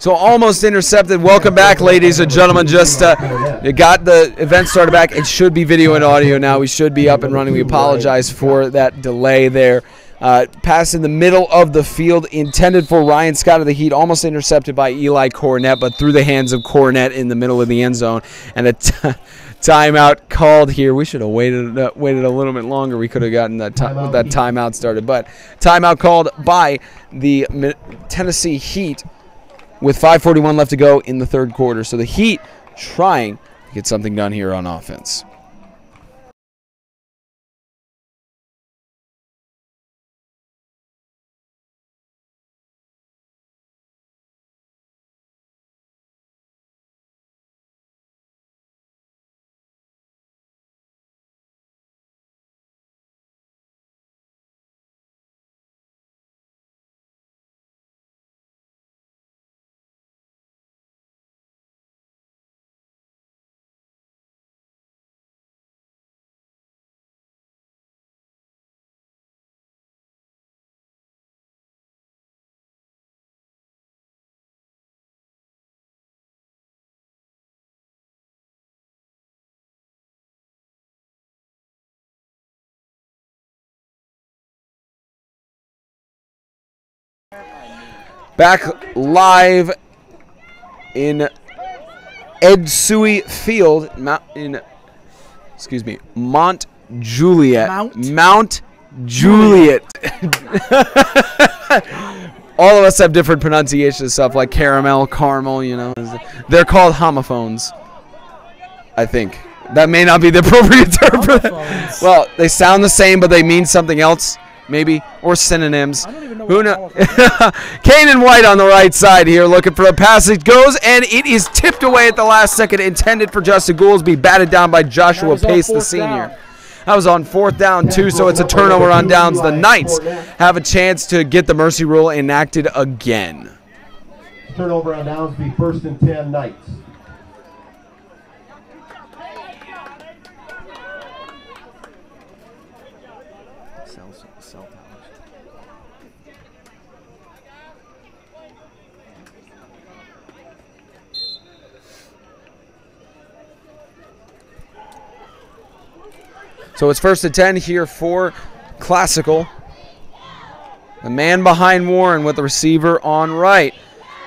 So almost intercepted. Welcome back, ladies and gentlemen. Just got the event started back. It should be video and audio now. We should be up and running. We apologize for that delay there. Pass in the middle of the field intended for Ryan Scott of the Heat. Almost intercepted by Eli Cornett, but through the hands of Cornett in the middle of the end zone. And a timeout called here. We should have waited a little bit longer. We could have gotten that timeout started. But timeout called by the Tennessee Heat with 5:41 left to go in the third quarter. So the Heat trying to get something done here on offense. Back live in Ed Suey Field, Mount Juliet. Mount Juliet. All of us have different pronunciation stuff like caramel, caramel, you know. They're called homophones, I think. That may not be the appropriate term for that. Well, they sound the same, but they mean something else. Maybe, or synonyms. I don't even know. Who knows? Kanan White on the right side here looking for a pass. It goes, and it is tipped away at the last second, intended for Justin Goolsby, batted down by Joshua Pace, the senior. That was on 4th down, too, so it's a turnover on downs. The Knights have a chance to get the mercy rule enacted again. Turnover on downs, be 1st and 10 Knights. So it's 1st and 10 here for Classical. The man behind Warren with the receiver on right.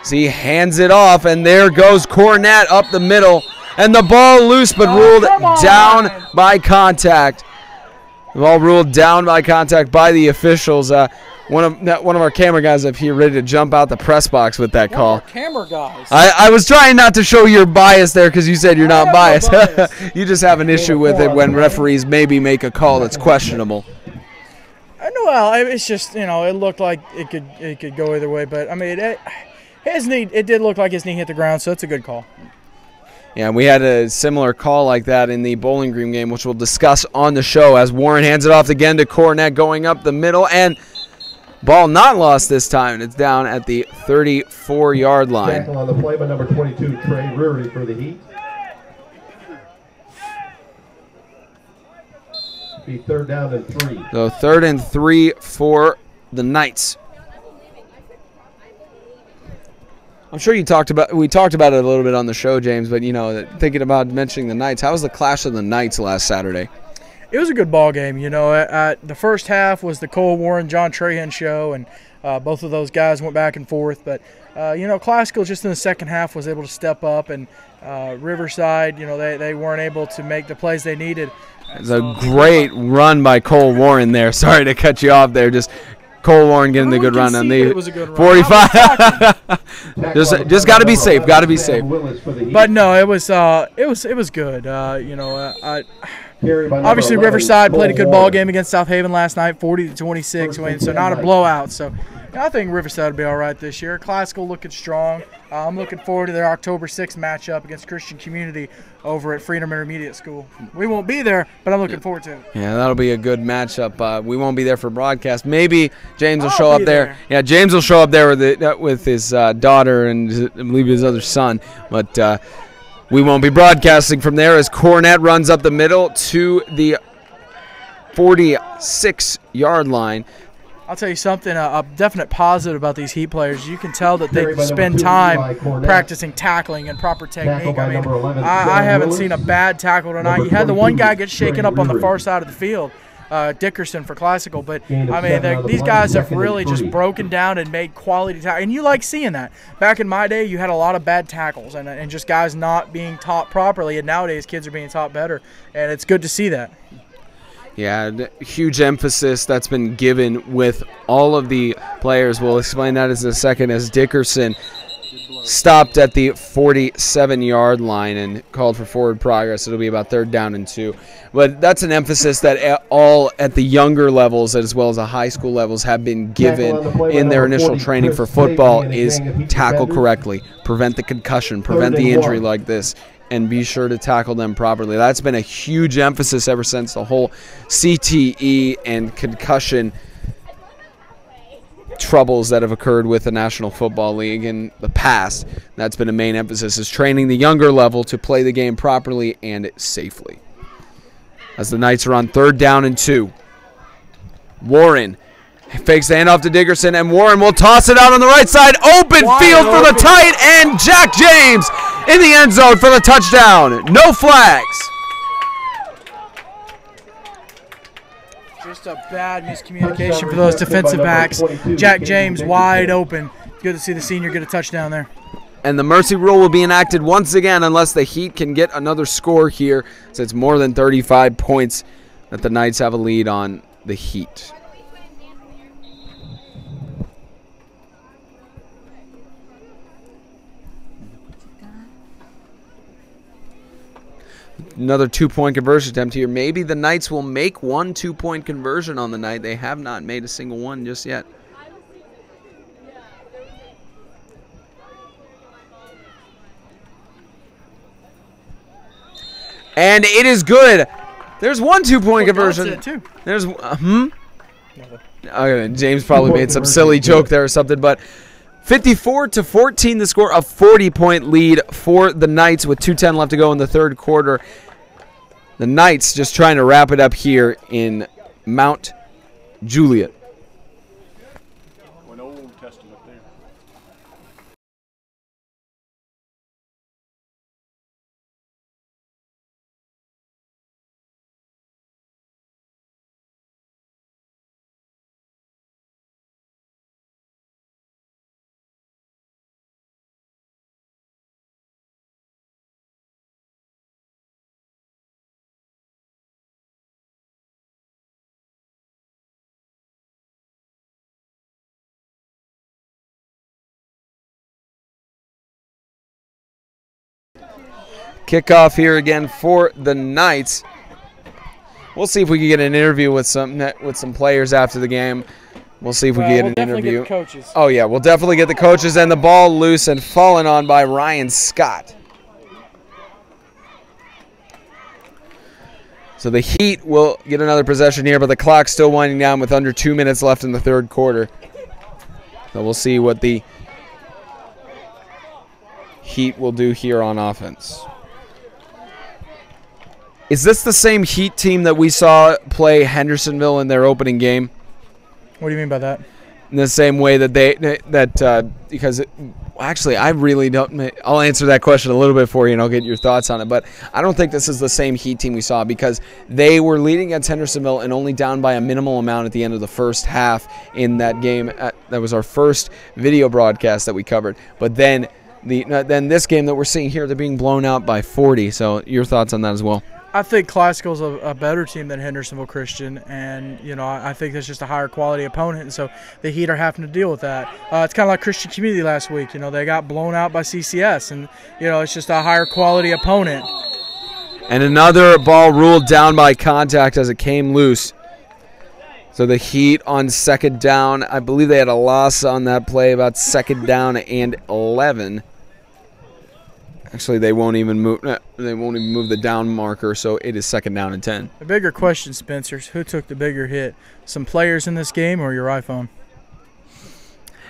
So he hands it off, and there goes Cornett up the middle. And the ball loose, but ruled down by contact. The ball ruled down by contact by the officials. One of our camera guys up here ready to jump out the press box with that call. Camera guys. I was trying not to show your bias there because you said you're not biased. You just have an issue with it when referees maybe make a call that's questionable. Well, it's just, you know, it looked like it could go either way, but I mean, it did look like his knee hit the ground, so it's a good call. Yeah, we had a similar call like that in the Bowling Green game, which we'll discuss on the show as Warren hands it off again to Cornett going up the middle, and ball not lost this time, and it's down at the 34-yard line. Tackle on the play by number 22, Trey Rury for the Heat. Be 3rd down and 3. So 3rd and 3 for the Knights. I'm sure we talked about it a little bit on the show, James, but, you know, thinking about mentioning the Knights, how was the clash of the Knights last Saturday? It was a good ball game. You know, the first half was the Cole Warren, John Trahan show, and both of those guys went back and forth. But, you know, Classical just in the second half was able to step up, and Riverside, you know, they weren't able to make the plays they needed. It's a great run by Cole Warren there. Sorry to cut you off there. Just Cole Warren getting the good run on the 45. just got to be safe. Got to be safe. But no, it was good. You know, obviously Riverside played a good ball game against South Haven last night, 40-26, so not a blowout. So I think Riverside will be all right this year. Classical looking strong. I'm looking forward to their October 6th matchup against Christian Community over at Freedom Intermediate School. We won't be there, but I'm looking forward to it. Yeah, that'll be a good matchup. We won't be there for broadcast. Maybe James will show up there. Yeah, James will show up there with his daughter and I believe his other son. But we won't be broadcasting from there as Cornett runs up the middle to the 46-yard line. I'll tell you something, a definite positive about these Heat players. You can tell that they spend time practicing tackling and proper technique. I mean, I haven't seen a bad tackle tonight. You had the one guy get shaken up on the far side of the field, Dickerson for Classical, but I mean, these guys have really just broken down and made quality tackles, and you like seeing that. Back in my day, you had a lot of bad tackles and just guys not being taught properly, and nowadays kids are being taught better, and it's good to see that. Yeah, huge emphasis that's been given with all of the players. We'll explain that in a second, as Dickerson stopped at the 47-yard line and called for forward progress. It'll be about 3rd down and 2. But that's an emphasis that all at the younger levels as well as the high school levels have been given in their initial training for football, is tackle correctly, prevent the concussion, prevent the injury like this, and be sure to tackle them properly. That's been a huge emphasis ever since the whole CTE and concussion troubles that have occurred with the National Football League in the past. That's been a main emphasis, is training the younger level to play the game properly and safely. As the Knights are on 3rd down and 2. Warren fakes the handoff to Dickerson, and Warren will toss it out on the right side. Open field for the tight end, Jack James, in the end zone for the touchdown. No flags. Just a bad miscommunication for those defensive backs. Jack James wide open. Good to see the senior get a touchdown there. And the mercy rule will be enacted once again unless the Heat can get another score here. So it's more than 35 points that the Knights have a lead on the Heat. Another 2-point conversion attempt here. Maybe the Knights will make one 2-point conversion on the night. They have not made a single one just yet. And it is good. There's one 2-point conversion. There's James probably made some silly joke there or something, but 54-14 the score, a 40-point lead for the Knights with 2:10 left to go in the 3rd quarter. The Knights just trying to wrap it up here in Mount Juliet. Kickoff here again for the Knights. We'll see if we can get an interview with some players after the game. We'll see if we can get an interview. Get the coaches. Oh yeah, we'll definitely get the coaches, and the ball loose and fallen on by Ryan Scott. So the Heat will get another possession here, but the clock's still winding down with under 2 minutes left in the 3rd quarter. So we'll see what the Heat will do here on offense. Is this the same Heat team that we saw play Hendersonville in their opening game? What do you mean by that? In the same way that because actually I really don't. I'll answer that question a little bit for you, and I'll get your thoughts on it. But I don't think this is the same Heat team we saw, because they were leading against Hendersonville and only down by a minimal amount at the end of the first half in that game. That was our first video broadcast that we covered. But then this game that we're seeing here, they're being blown out by 40. So your thoughts on that as well? I think Classical's a better team than Hendersonville Christian, and I think that's just a higher quality opponent, and so the Heat are having to deal with that. It's kind of like Christian Community last week. They got blown out by CCS, and it's just a higher quality opponent. And another ball ruled down by contact as it came loose. So the Heat on 2nd down. I believe they had a loss on that play, about 2nd down and 11. Actually, they won't even move. They won't even move the down marker, so it is 2nd down and 10. The bigger question, Spencer, is who took the bigger hit? Some players in this game or your iPhone?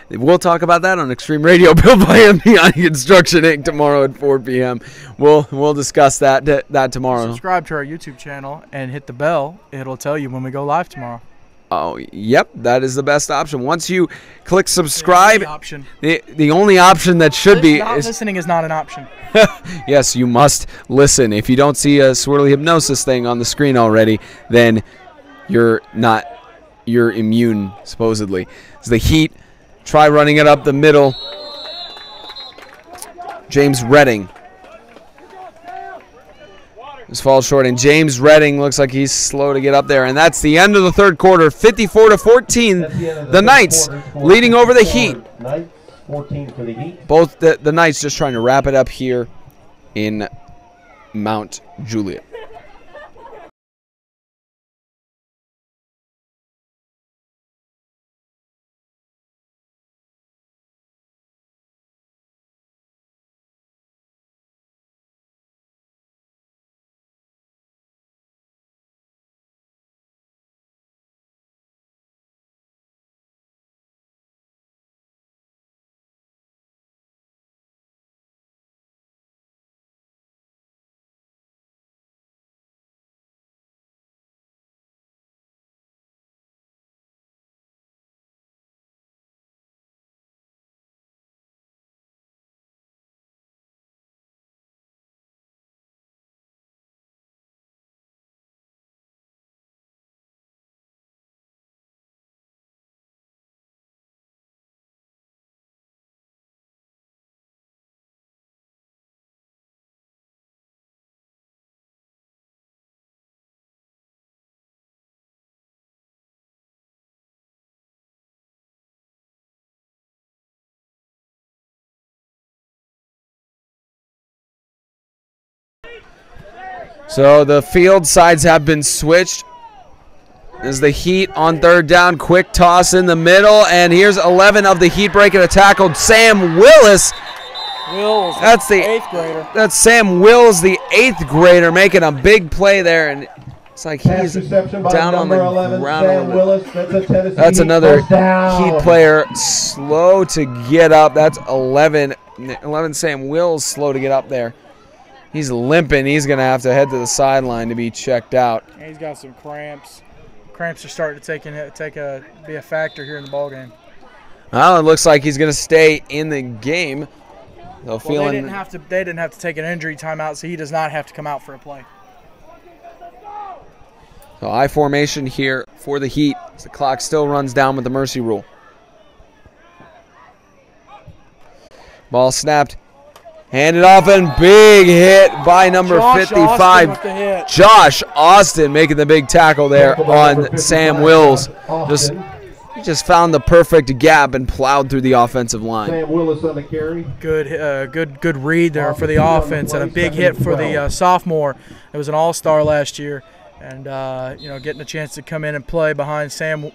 We'll talk about that on Extreme Radio, built by MPI Construction Inc. tomorrow at 4 p.m. We'll discuss that tomorrow. Subscribe to our YouTube channel and hit the bell. It'll tell you when we go live tomorrow. Oh, yep, that is the best option. Once you click subscribe, the only option that should be is listening is not an option. Yes, you must listen. If you don't see a swirly hypnosis thing on the screen already, then you're immune, supposedly. It's the Heat. Try running it up the middle. James Redding. This falls short, and James Redding looks like he's slow to get up there. And that's the end of the third quarter, 54-14. The Knights leading over the Heat. 14 for the Heat. Both the Knights just trying to wrap it up here in Mount Juliet. So the field sides have been switched. As the Heat on third down, quick toss in the middle, and here's 11 of the Heat breaking a tackle. Sam Willis. That's the 8th grader. That's Sam Wills, the 8th grader, making a big play there, and it's like he's down on the ground a little bit. That's another Heat player slow to get up. That's 11 Sam Wills slow to get up there. He's limping. He's going to have to head to the sideline to be checked out. And he's got some cramps. Cramps are starting to be a factor here in the ballgame. Well, it looks like he's going to stay in the game. They didn't have to take an injury timeout, so he does not have to come out for a play. So I formation here for the Heat. The clock still runs down with the mercy rule. Ball snapped. Handed off, and big hit by number 55. Josh Austin making the big tackle there on Sam Wills. He just found the perfect gap and plowed through the offensive line. Sam Willis on the carry. Good read there for the offense, and a big hit for the sophomore. It was an all-star last year, and getting a chance to come in and play behind Sam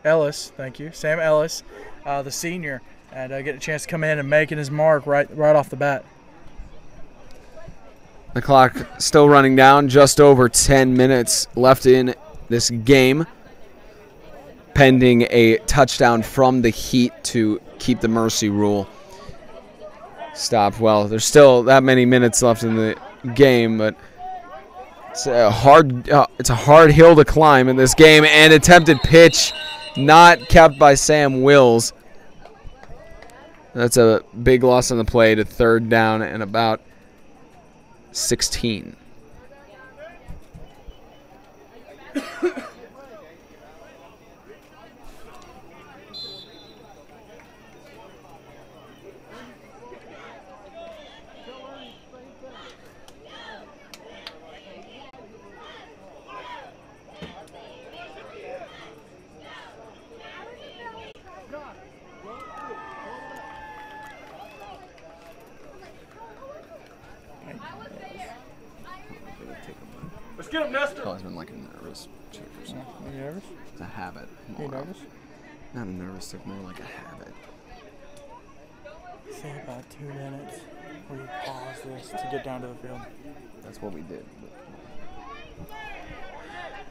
Ellis. Thank you, Sam Ellis. The senior, and get a chance to come in and making his mark right off the bat. The clock still running down, just over 10 minutes left in this game, pending a touchdown from the Heat to keep the mercy rule stopped. Well, there's still that many minutes left in the game, but it's a hard hill to climb in this game, and attempted pitch not kept by Sam Wills. That's a big loss on the play to third down and about 16. Let's get him, Nestor. It's always been like a nervous check or something. Are you nervous? It's a habit. Are you nervous? Not a nervous, it's more like a habit. Say about 2 minutes where you pause this to get down to the field. That's what we did.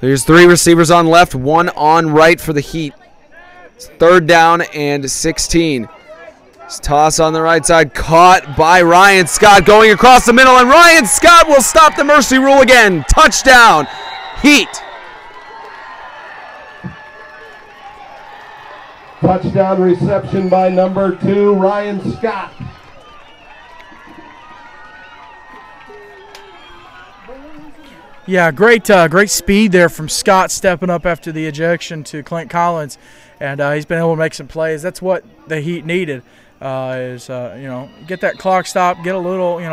There's 3 receivers on left, 1 on right for the Heat. It's third down and 16. Toss on the right side, caught by Ryan Scott, going across the middle, and Ryan Scott will stop the mercy rule again. Touchdown, Heat. Touchdown reception by number 2, Ryan Scott. Yeah, great speed there from Scott, stepping up after the ejection to Clint Collins, and he's been able to make some plays. That's what the Heat needed, is get that clock stop, get a little, you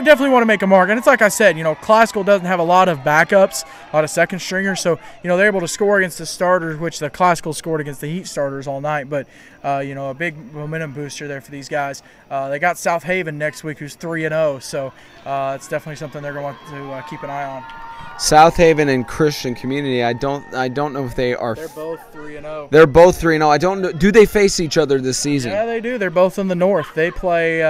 definitely want to make a mark. And it's like I said, Classical doesn't have a lot of backups, a lot of second stringers, so they're able to score against the starters, which the Classical scored against the Heat starters all night. But a big momentum booster there for these guys. They got South Haven next week, who's 3-0, so it's definitely something they're going to want to keep an eye on. South Haven and Christian Community. I don't know if they are. They're both 3-0. They're both 3-0. I don't know. Do they face each other this season? Yeah, they do. They're both in the north. They play.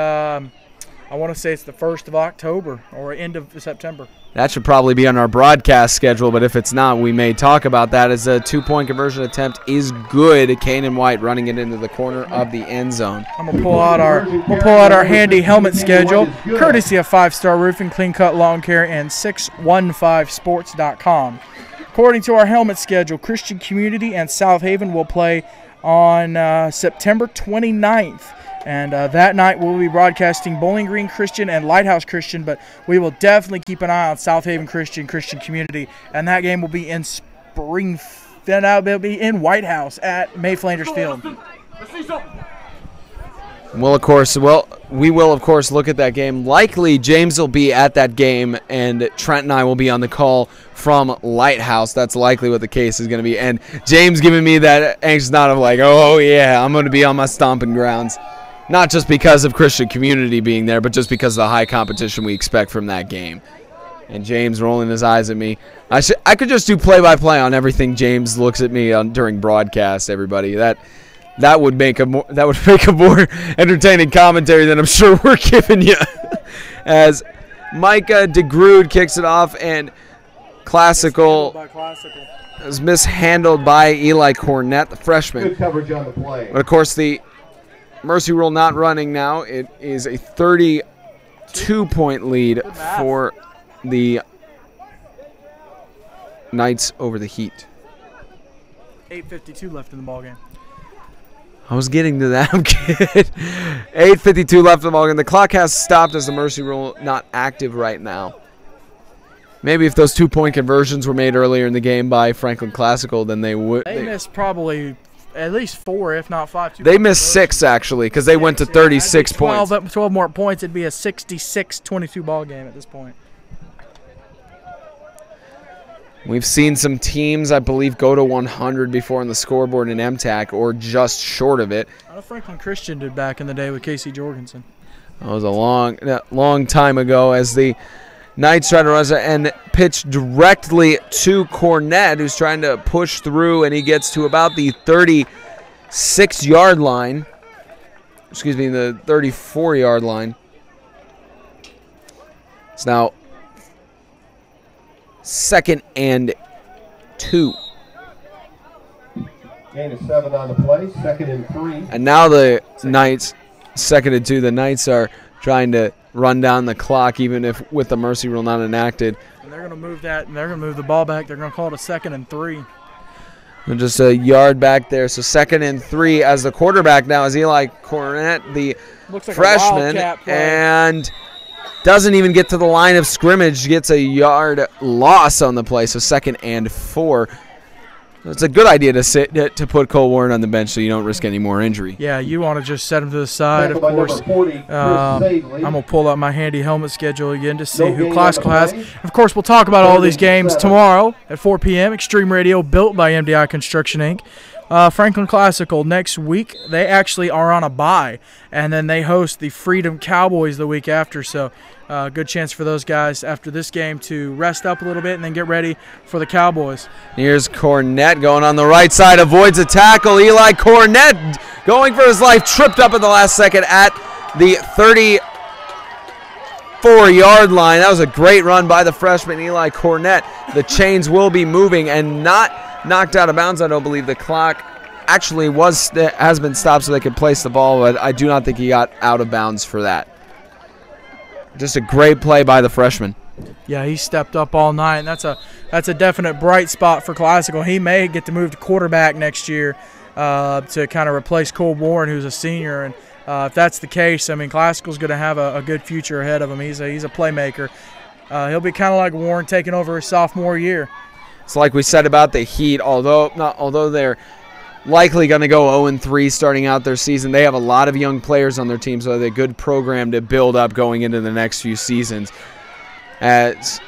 I want to say it's the 1st of October or end of September. That should probably be on our broadcast schedule, but if it's not, we may talk about that. As a 2-point conversion attempt is good. Kanan White running it into the corner of the end zone. I'm gonna pull out our handy helmet schedule, courtesy of 5-Star Roofing, Clean Cut Lawn Care, and 615sports.com. According to our helmet schedule, Christian Community and South Haven will play on September 29th. And that night we'll be broadcasting Bowling Green Christian and Lighthouse Christian, but we will definitely keep an eye on South Haven Christian Community, and that game will be in it'll be in White House at May Flanders Field. We will of course look at that game. Likely James will be at that game, and Trent and I will be on the call from Lighthouse. That's likely what the case is going to be. And James giving me that anxious nod of like, oh yeah, I'm going to be on my stomping grounds. Not just because of Christian Community being there, but just because of the high competition we expect from that game. And James rolling his eyes at me. I could just do play-by-play on everything James looks at me on during broadcast. Everybody, that would make a more entertaining commentary than I'm sure we're giving you. As Micah DeGrood kicks it off, and Classical is mishandled by Eli Cornett, the freshman. Good coverage on the play. But of course, the mercy rule not running now. It is a 32-point lead for the Knights over the Heat. 8:52 left in the ballgame. I was getting to that. I'm kidding. 8:52 left in the ballgame. The clock has stopped as the mercy rule not active right now. Maybe if those 2-point conversions were made earlier in the game by Franklin Classical, then they would. They missed probably at least 4, if not 5. They missed 6, actually, because they went to 36 points. 12 more points, it'd be a 66-22 ball game at this point. We've seen some teams, I believe, go to 100 before on the scoreboard in MTAC, or just short of it. I know Franklin Christian did back in the day with Casey Jorgensen. That was a long time ago, as the Knights try to run and pitch directly to Cornett, who's trying to push through, and he gets to about the 36-yard line. Excuse me, the 34-yard line. It's now 2nd and 2. Gain of 7 on the play, 2nd and 3. And now the Knights, 2nd and 2, the Knights are trying to run down the clock, even if with the mercy rule not enacted. And they're going to move that, and they're going to move the ball back. They're going to call it a 2nd and 3. And just a yard back there. So 2nd and 3 as the quarterback now is Eli Cornett, the freshman, and doesn't even get to the line of scrimmage, gets a yard loss on the play. So 2nd and 4. It's a good idea to put Cole Warren on the bench so you don't risk any more injury. Yeah, you want to just set him to the side, of course. I'm going to pull out my handy helmet schedule again to see who Classical has. Of course, we'll talk about all these games tomorrow at 4 p.m. Extreme Radio, built by MDI Construction, Inc. Franklin Classical next week, they actually are on a bye, and then they host the Freedom Cowboys the week after, so good chance for those guys after this game to rest up a little bit and then get ready for the Cowboys. Here's Cornett going on the right side, avoids a tackle. Eli Cornett going for his life, tripped up at the last second at the 34-yard line. That was a great run by the freshman Eli Cornett. The chains will be moving and not knocked out of bounds. I don't believe the clock actually has been stopped so they could place the ball, but I do not think he got out of bounds for that. Just a great play by the freshman. Yeah, he stepped up all night, and that's a definite bright spot for Classical. He may get to move to quarterback next year to kind of replace Cole Warren, who's a senior. And if that's the case, I mean, Classical's going to have a good future ahead of him. He's a playmaker. He'll be kind of like Warren taking over his sophomore year. It's like we said about the Heat, although they're likely going to go 0-3 starting out their season, they have a lot of young players on their team, so they're a good program to build up going into the next few seasons. As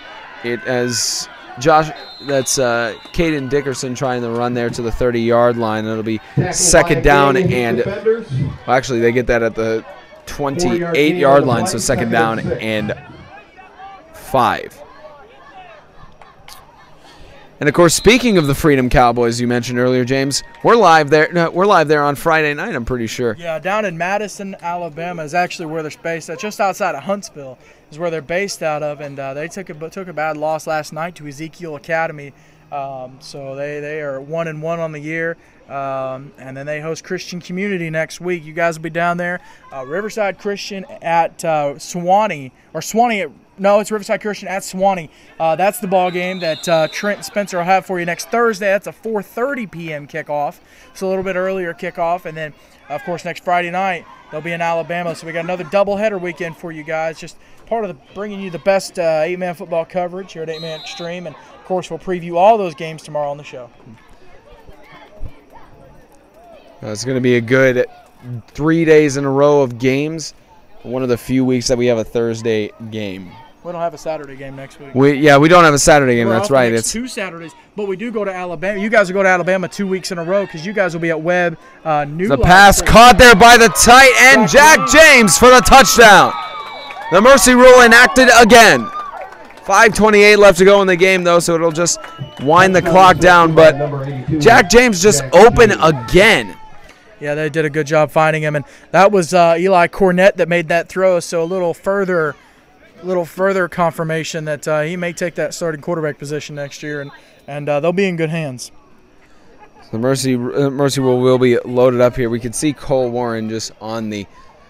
Josh, that's Caden Dickerson trying to run there to the 30-yard line. It'll be second down, and well, actually they get that at the 28-yard line, so second down and 5. And of course, speaking of the Freedom Cowboys, you mentioned earlier, James, we're live there. No, we're live there on Friday night, I'm pretty sure. Yeah, down in Madison, Alabama is actually where they're based at. Just outside of Huntsville is where they're based out of, and they took a bad loss last night to Ezekiel Academy. So they are 1-1 on the year, and then they host Christian Community next week. You guys will be down there. Riverside Christian at Swanee. No, it's Riverside Christian at Swanee. That's the ball game that Trent and Spencer will have for you next Thursday. That's a 4:30 p.m. kickoff, so a little bit earlier kickoff. And then, of course, next Friday night they'll be in Alabama. So we got another doubleheader weekend for you guys. Just part of bringing you the best 8-man football coverage here at 8-Man Extreme. And of course, we'll preview all those games tomorrow on the show. It's going to be a good 3 days in a row of games. One of the few weeks that we have a Thursday game. We don't have a Saturday game next week. We don't have a Saturday game. That's right. It's 2 Saturdays, but we do go to Alabama. You guys will go to Alabama 2 weeks in a row because you guys will be at Webb. The pass caught there by the tight end, Jack James, for the touchdown. The mercy rule enacted again. 5:28 left to go in the game, though, so it'll just wind the clock down. But Jack James just open again. Yeah, they did a good job finding him, and that was Eli Cornett that made that throw. So a little further confirmation that he may take that starting quarterback position next year, and they'll be in good hands. The mercy rule will be loaded up here. We can see Cole Warren just on the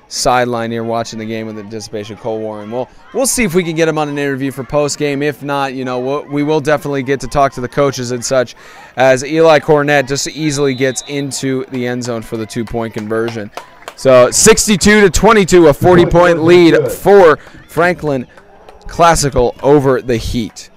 sideline here watching the game with anticipation. Cole Warren. We'll see if we can get him on an interview for post game. If not, we will definitely get to talk to the coaches and such, as Eli Cornett just easily gets into the end zone for the 2-point conversion. So 62-22, a 40-point lead for Franklin Classical over the Heat.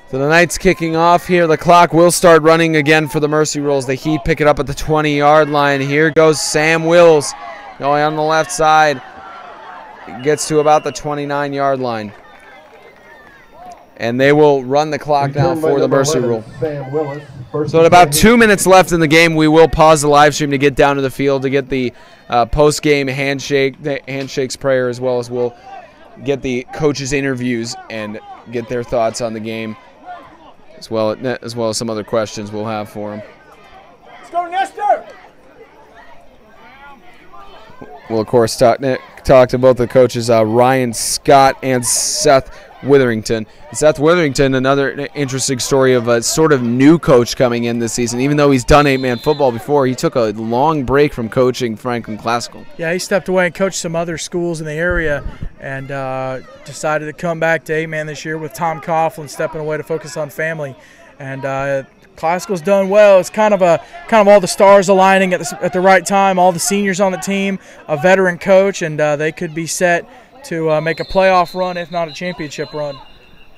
So the Knights kicking off here. The clock will start running again for the mercy rules. The Heat pick it up at the 20-yard line. Here goes Sam Wills going on the left side. Gets to about the 29-yard line. And they will run the clock down for the mercy rule. So at about 2 minutes left in the game, we will pause the live stream to get down to the field to get the post-game handshakes prayer, as well as we'll get the coaches' interviews and get their thoughts on the game, as well as some other questions we'll have for them. Let's go, Nestor! We'll, of course, talk talk to both the coaches, Ryan Scott and Seth Witherington. Seth Witherington, another interesting story of a sort of new coach coming in this season. Even though he's done 8-man football before, he took a long break from coaching Franklin Classical. Yeah, he stepped away and coached some other schools in the area and decided to come back to 8-man this year with Tom Coughlin stepping away to focus on family. And Classical's done well. It's kind of all the stars aligning at the right time, all the seniors on the team, a veteran coach, and they could be set to make a playoff run, if not a championship run.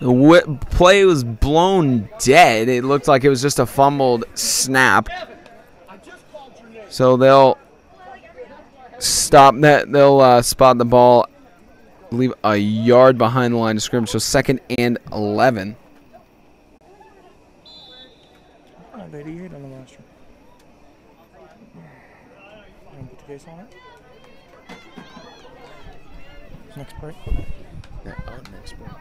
The play was blown dead. It looked like it was just a fumbled snap. So they'll stop that. They'll spot the ball, leave a yard behind the line of scrimmage. So 2nd and 11. 88 on the last one. Put the case on it. Next break. Yeah, next break.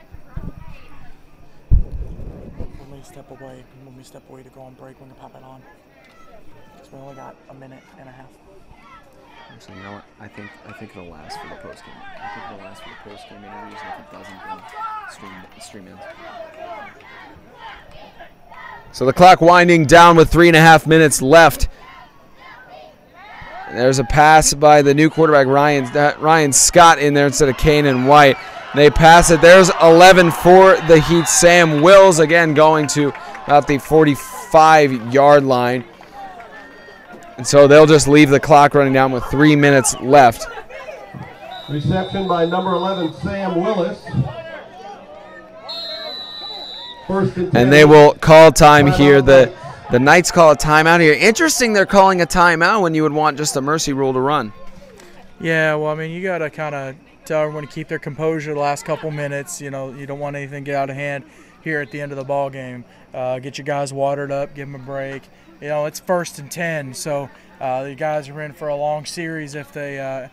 When we step away to go on break, when we pop it on. So we only got a minute and a half. So you know what? I think it'll last for the post game. I think it'll last for the post game interviews. If it doesn't, then stream ends. So the clock winding down with 3.5 minutes left. There's a pass by the new quarterback, Ryan Scott, in there instead of Kanan White. They pass it. There's 11 for the Heat. Sam Wills, again, going to about the 45-yard line. And so they'll just leave the clock running down with 3 minutes left. Reception by number 11, Sam Willis. And they will call time here. The Knights call a timeout here. Interesting they're calling a timeout when you would want just a mercy rule to run. Yeah, well, I mean, you got to kind of tell everyone to keep their composure the last couple minutes. You know, you don't want anything to get out of hand here at the end of the ball game. Get your guys watered up, give them a break. You know, it's 1st and 10, so the guys are in for a long series if they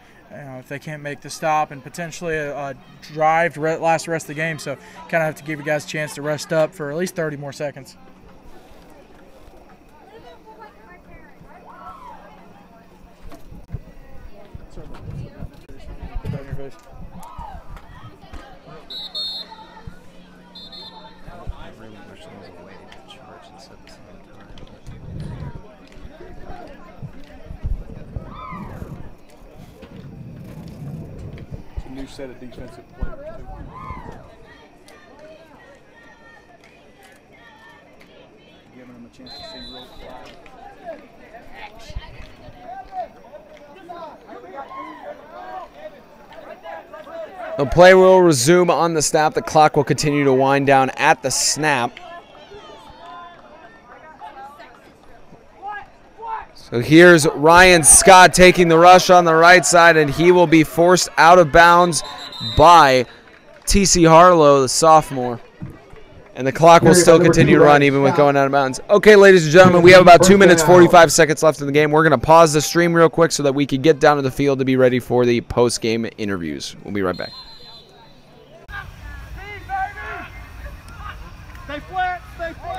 can't make the stop and potentially a drive to last the rest of the game. So kind of have to give you guys a chance to rest up for at least 30 more seconds. New set of defensive players too. Giving them a chance to see real fly. The play will resume on the snap. The clock will continue to wind down at the snap. So here's Ryan Scott taking the rush on the right side, and he will be forced out of bounds by T.C. Harlow, the sophomore. And the clock will still continue to run even with going out of bounds. Okay, ladies and gentlemen, we have about 2 minutes, 45 seconds left in the game. We're going to pause the stream real quick so that we can get down to the field to be ready for the post-game interviews. We'll be right back.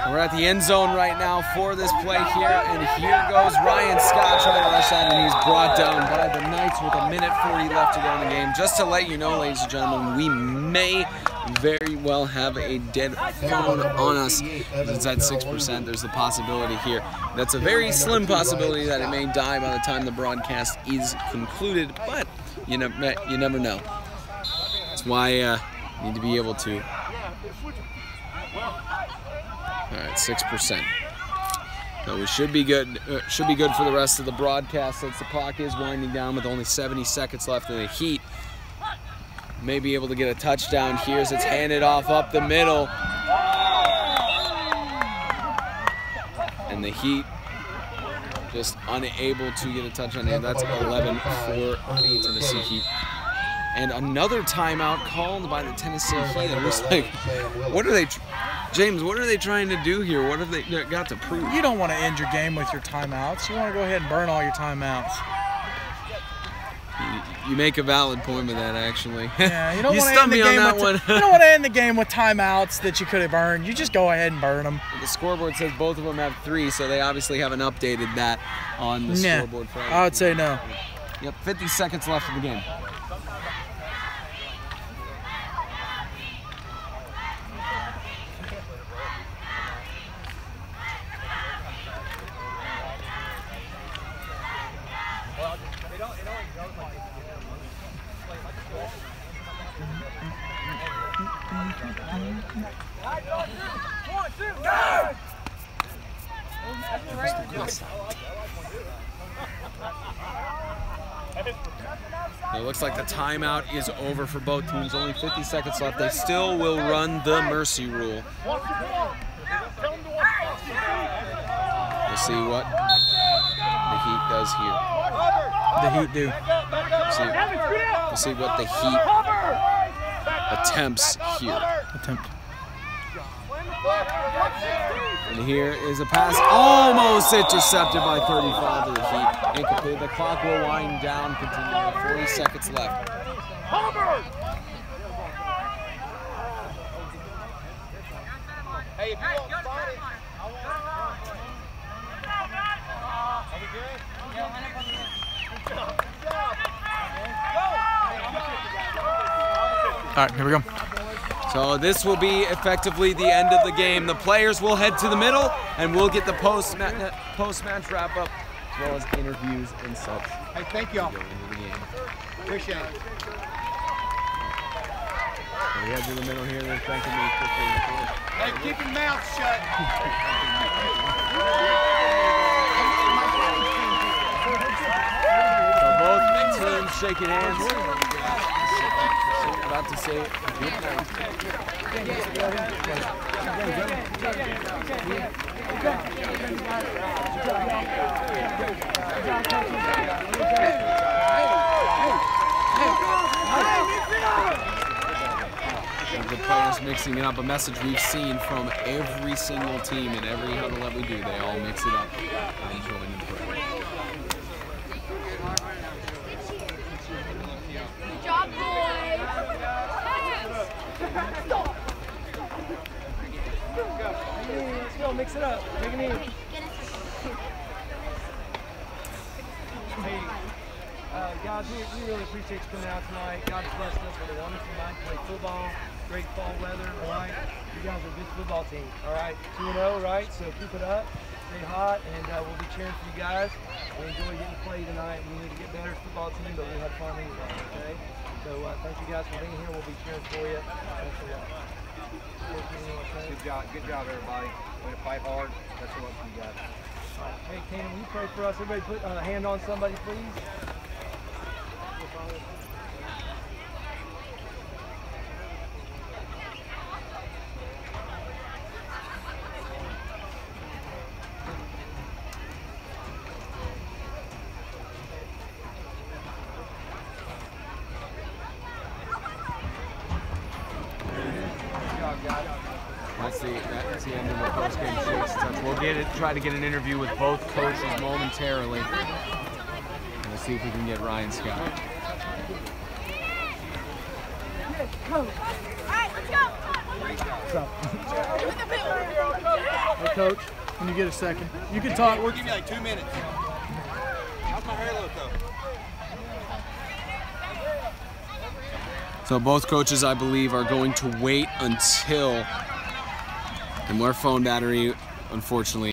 We're at the end zone right now for this play here, and here goes Ryan Scott trying to rush that, and he's brought down by the Knights with 1:40 left to go in the game. Just to let you know, ladies and gentlemen, we may very well have a dead phone on us. It's at 6%. There's the possibility here. That's a very slim possibility that it may die by the time the broadcast is concluded, but you never know. That's why you need to be able to. All right, 6%. So we should be good. Should be good for the rest of the broadcast since the clock is winding down with only 70 seconds left in the Heat. May be able to get a touchdown here as it's handed off up the middle, and the Heat just unable to get a touchdown here. That's 11 for the Tennessee Heat. And another timeout called by the Tennessee Heat. It looks like, what are they? James, what are they trying to do here? What have they got to prove? You don't want to end your game with your timeouts. You want to go ahead and burn all your timeouts. You make a valid point with that, actually. Yeah, you don't you want to stumped me on that one. You don't want to end the game with timeouts that you could have earned. You just go ahead and burn them. The scoreboard says both of them have 3, so they obviously haven't updated that on the scoreboard. I would say no. Yep, 50 seconds left in the game. It looks like the timeout is over for both teams. Only 50 seconds left. They still will run the mercy rule. We'll see what the Heat does here. The Heat do. We'll see what the Heat attempts here. And here is a pass almost intercepted by 35 of the Heat. Incomplete. The clock will wind down, continuing 40 seconds left. Hey, if you want to start it, I want Are we good? All right, here we go. So this will be effectively the end of the game. The players will head to the middle, and we'll get the post-match wrap-up, as well as interviews and such. Hey, thank y'all. Appreciate it. So we head to the middle here, and thanking me quickly. Hey, keep your mouth shut. So both teams shaking hands. About to say good night. The players mixing it up, a message we've seen from every single team in every huddle that we do. They all mix it up and join in the play. Good job, boys. Let's go, mix it up. Take it easy. Hey, guys, we really appreciate you coming out tonight. God's blessed us with a wonderful night to play football. Great fall weather, all right? You guys are a good football team, all right? 2-0, right? So keep it up. Stay hot, and we'll be cheering for you guys. We enjoy getting to play tonight. We need to get better as a football team, but we'll have fun anyway, okay? So thank you guys for being here. We'll be cheering for you. Thanks a lot. Good job, everybody. Way to fight hard. That's what you got. Hey, Kanan, will you pray for us? Everybody put a hand on somebody, please. That's the end of the post-game shakes and stuff. We'll try to get an interview with both coaches momentarily. And we'll see if we can get Ryan Scott. All right, let's go. What's up? Hey, Coach, when you get a second, you can talk. We'll give you like 2 minutes. How's my hair look, though? So both coaches, I believe, are going to wait until, and their phone battery, unfortunately,